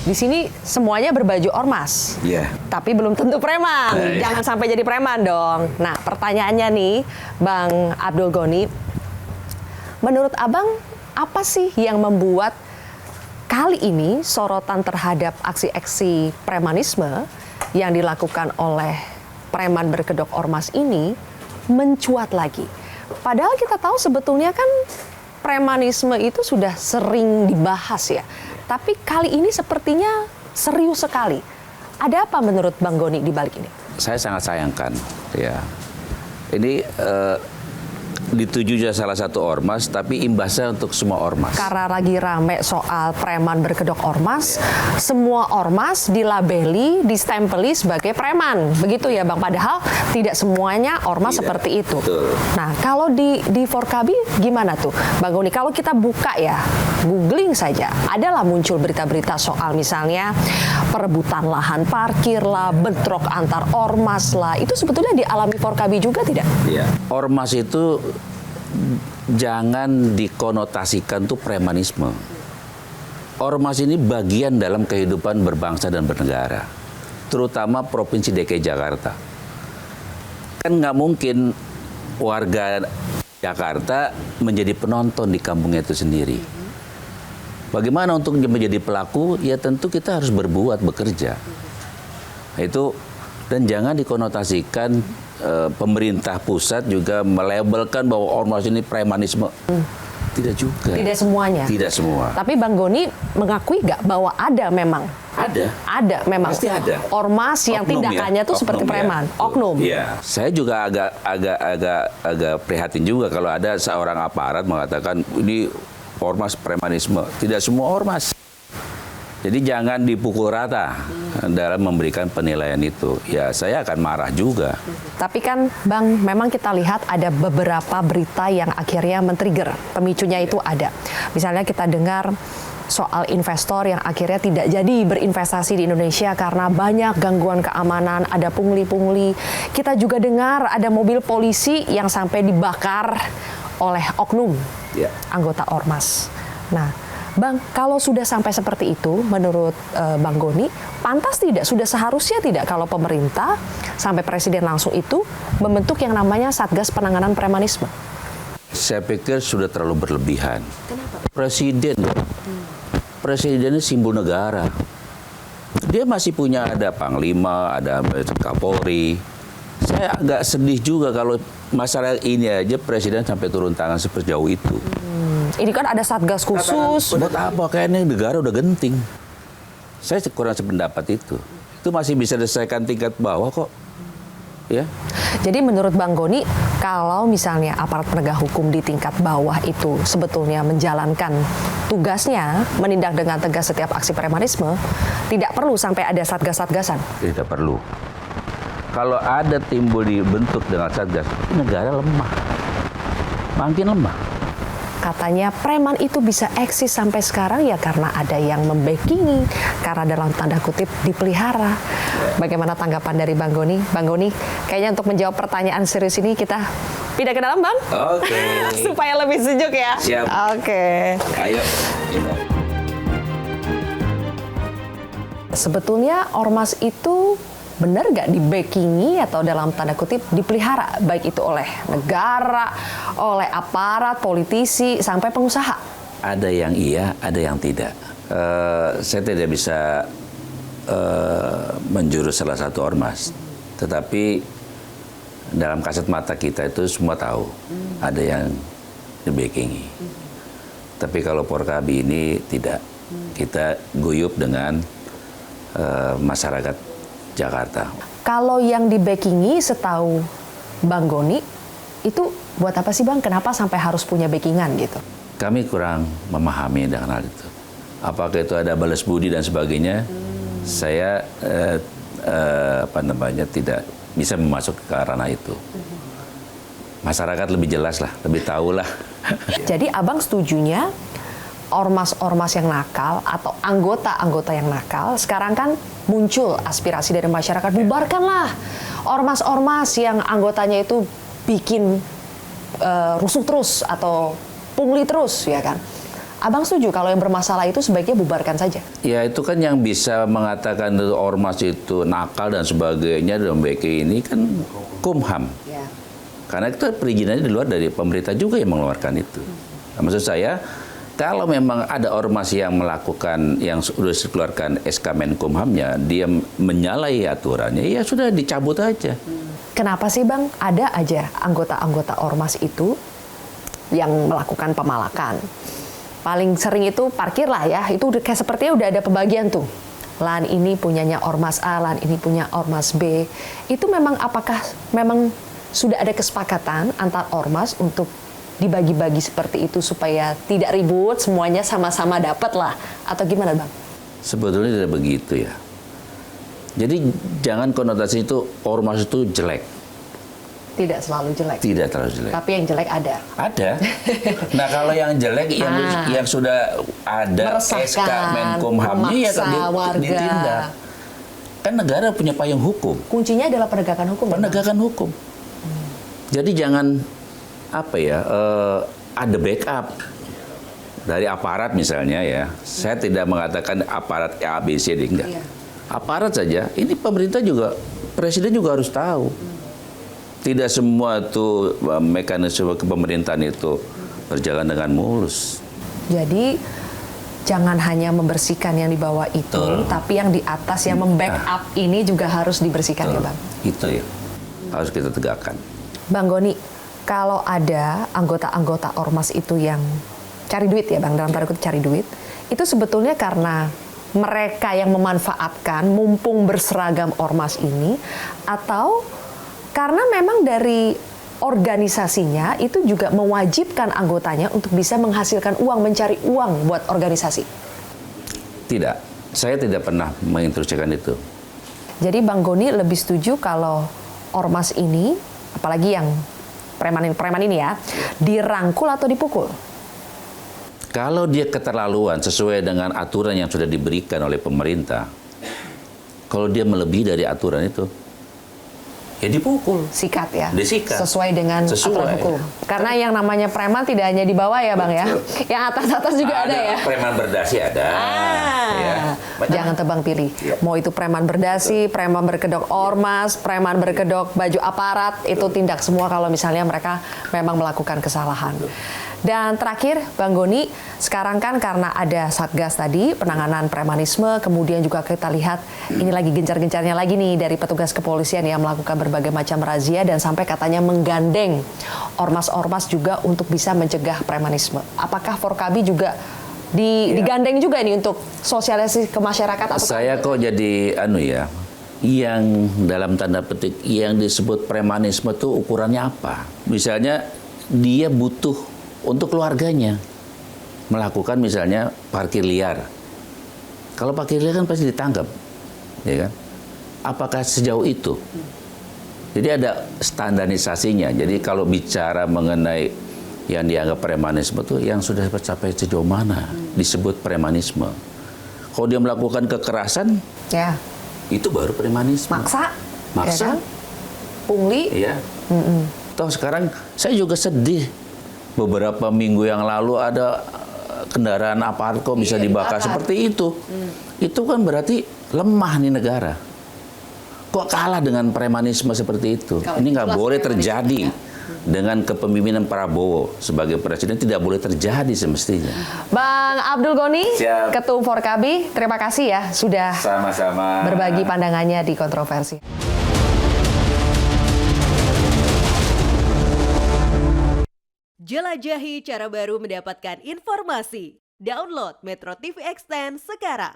di sini semuanya berbaju ormas. Iya. Tapi belum tentu preman. Jangan sampai jadi preman dong. Nah, pertanyaannya nih, Bang Abdul Ghani, menurut Abang apa sih yang membuat kali ini sorotan terhadap aksi-aksi premanisme yang dilakukan oleh preman berkedok ormas ini mencuat lagi? Padahal kita tahu sebetulnya kan premanisme itu sudah sering dibahas ya. Tapi kali ini sepertinya serius sekali. Ada apa menurut Bang Ghani di balik ini? Saya sangat sayangkan ya. Ini dituju salah satu ormas, tapi imbasnya untuk semua ormas. Karena lagi rame soal preman berkedok ormas, semua ormas dilabeli, distempeli sebagai preman. Begitu ya Bang, padahal tidak semuanya ormas seperti itu. Betul. Nah, kalau di Forkabi gimana tuh Bang Ghani? Kalau kita buka ya, googling saja, adalah muncul berita-berita soal misalnya perebutan lahan parkir lah, bentrok antar ormas lah. Itu sebetulnya dialami Forkabi juga tidak? Iya. Ormas itu jangan dikonotasikan tuh premanisme. Ormas ini bagian dalam kehidupan berbangsa dan bernegara, terutama Provinsi DKI Jakarta. Kan nggak mungkin warga Jakarta menjadi penonton di kampungnya itu sendiri. Bagaimana untuk menjadi pelaku? Ya tentu kita harus berbuat, bekerja. Itu, dan jangan dikonotasikan pemerintah pusat juga melabelkan bahwa ormas ini premanisme. Tidak juga. Tidak semuanya. Tidak semua. Tapi Bang Ghani mengakui nggak bahwa ada memang? Ada. Ada memang. Pasti ada. Ormas yang Oknum tindakannya tuh seperti preman. Oknum. Iya. Saya juga agak prihatin juga kalau ada seorang aparat mengatakan ini ormas premanisme. Tidak semua ormas. Jadi jangan dipukul rata dalam memberikan penilaian itu. Ya saya akan marah juga. Tapi kan Bang, memang kita lihat ada beberapa berita yang akhirnya men-trigger. Pemicunya itu ada. Misalnya kita dengar soal investor yang akhirnya tidak jadi berinvestasi di Indonesia karena banyak gangguan keamanan, ada pungli-pungli. Kita juga dengar ada mobil polisi yang sampai dibakar oleh oknum anggota ormas. Nah, Bang, kalau sudah sampai seperti itu, menurut Bang Ghani, pantas tidak, sudah seharusnya tidak kalau pemerintah sampai presiden langsung itu membentuk yang namanya Satgas Penanganan Premanisme? Saya pikir sudah terlalu berlebihan. Kenapa? Presiden ini simbol negara. Dia masih punya ada Panglima, ada Kapolri. Saya agak sedih juga kalau masalah ini aja presiden sampai turun tangan sejauh itu. Ini kan ada satgas khusus. Buat apa? Kayaknya negara udah genting. Saya kurang sependapat itu. Itu masih bisa diselesaikan tingkat bawah kok. Ya. Jadi menurut Bang Ghani, kalau misalnya aparat penegak hukum di tingkat bawah itu sebetulnya menjalankan tugasnya, menindak dengan tegas setiap aksi premanisme, tidak perlu sampai ada satgas-satgasan? Tidak perlu. Kalau ada timbul dibentuk dengan satgas, negara lemah. Makin lemah. Katanya preman itu bisa eksis sampai sekarang ya karena ada yang membackingi, karena dalam tanda kutip dipelihara. Bagaimana tanggapan dari Bang Ghani? Bang Ghani, kayaknya untuk menjawab pertanyaan serius ini kita pindah ke dalam, Bang. Oke. Supaya lebih sejuk ya. Siap. Oke. Ayo. Sebetulnya ormas itu benar nggak dibackingi atau dalam tanda kutip dipelihara, baik itu oleh negara, oleh aparat, politisi, sampai pengusaha? Ada yang iya, ada yang tidak. Saya tidak bisa menjurus salah satu ormas, tetapi dalam kasat mata kita itu semua tahu ada yang dibackingi. Tapi kalau Forkabi ini tidak, kita guyup dengan masyarakat Jakarta. Kalau yang dibackingi setahu Bang Ghani itu buat apa sih Bang? Kenapa sampai harus punya backingan gitu? Kami kurang memahami dengan hal itu. Apakah itu ada balas budi dan sebagainya? Saya tidak bisa masuk ke ranah itu. Masyarakat lebih jelas lah, lebih tahu lah. Jadi Abang setujunya ormas-ormas yang nakal atau anggota-anggota yang nakal, sekarang kan muncul aspirasi dari masyarakat, bubarkanlah ormas-ormas yang anggotanya itu bikin rusuh terus atau pungli terus, ya kan? Abang setuju kalau yang bermasalah itu sebaiknya bubarkan saja? Ya itu kan yang bisa mengatakan itu ormas itu nakal dan sebagainya dalam BK ini kan Kumham. Ya. Karena itu perizinannya di luar dari pemerintah juga yang mengeluarkan itu. Nah, maksud saya, kalau memang ada ormas yang melakukan, yang sudah dikeluarkan SK Menkumhamnya, dia menyalahi aturannya, ya sudah dicabut aja. Kenapa sih Bang ada aja anggota-anggota ormas itu yang melakukan pemalakan? Paling sering itu parkir lah ya, itu udah kayak sepertinya udah ada pembagian tuh. Lahan ini punyanya ormas A, lahan ini punya ormas B. Itu memang apakah memang sudah ada kesepakatan antar ormas untuk dibagi-bagi seperti itu supaya tidak ribut, semuanya sama-sama dapat lah? Atau gimana Bang? Sebetulnya tidak begitu ya. Jadi jangan konotasi itu ormas itu jelek. Tidak selalu jelek. Tidak terlalu jelek. Tapi yang jelek ada. Ada. Nah kalau yang jelek yang sudah ada SK Menkumhamnya ya ditindak. Kan negara punya payung hukum. Kuncinya adalah penegakan hukum. Penegakan hukum. Jadi jangan ada backup dari aparat misalnya ya. Saya tidak mengatakan aparat A, B, C, D, enggak. Iya. Aparat saja. Ini pemerintah juga, presiden juga harus tahu. Tidak semua itu mekanisme kepemerintahan itu berjalan dengan mulus. Jadi jangan hanya membersihkan yang di bawah itu, tapi yang di atas yang membackup ini juga harus dibersihkan ya Bang. Itu ya, harus kita tegakkan. Bang Goni, kalau ada anggota-anggota ormas itu yang cari duit ya Bang, dalam tanda kutip cari duit, itu sebetulnya karena mereka yang memanfaatkan mumpung berseragam ormas ini, atau karena memang dari organisasinya itu juga mewajibkan anggotanya untuk bisa menghasilkan uang, mencari uang buat organisasi? Tidak, saya tidak pernah menginstruksikan itu. Jadi Bang Goni lebih setuju kalau ormas ini, apalagi yang preman ini ya, dirangkul atau dipukul? Kalau dia keterlaluan sesuai dengan aturan yang sudah diberikan oleh pemerintah, kalau dia melebihi dari aturan itu, ya dipukul. Sikat ya? Disikat. Sesuai dengan aturan hukum. Karena yang namanya preman tidak hanya di bawah ya Bang ya? Yang atas-atas juga ada ya? Preman berdasi ada. Ya. Jangan tebang pilih. Ya. Mau itu preman berdasi, preman berkedok ormas, preman berkedok baju aparat, itu tindak semua kalau misalnya mereka memang melakukan kesalahan. Dan terakhir, Bang Goni, sekarang kan karena ada Satgas tadi, penanganan premanisme, kemudian juga kita lihat ini lagi gencar-gencarnya lagi nih dari petugas kepolisian yang melakukan berbagai macam razia dan sampai katanya menggandeng ormas-ormas juga untuk bisa mencegah premanisme. Apakah Forkabi juga digandeng juga ini untuk sosialisasi ke masyarakat? Atau saya kok jadi yang dalam tanda petik yang disebut premanisme itu ukurannya apa? Misalnya dia butuh untuk keluarganya melakukan misalnya parkir liar. Kalau parkir liar kan pasti ditangkap, ya kan? Apakah sejauh itu? Jadi ada standarisasinya. Jadi kalau bicara mengenai yang dianggap premanisme itu yang sudah tercapai sejauh mana disebut premanisme. Kalau dia melakukan kekerasan, ya, itu baru premanisme. maksa, Maksa. ya kan? Pungli. Iya. Toh sekarang saya juga sedih. Beberapa minggu yang lalu ada kendaraan aparat kok bisa dibakar seperti itu. Itu kan berarti lemah nih negara. Kok kalah dengan premanisme seperti itu? Ini nggak boleh terjadi dengan kepemimpinan Prabowo sebagai presiden, tidak boleh terjadi semestinya. Bang Abdul Goni, Siap. Ketum Forkabi, terima kasih ya sudah Sama-sama berbagi pandangannya di Kontroversi. Jelajahi cara baru mendapatkan informasi. Download Metro TV Extend sekarang.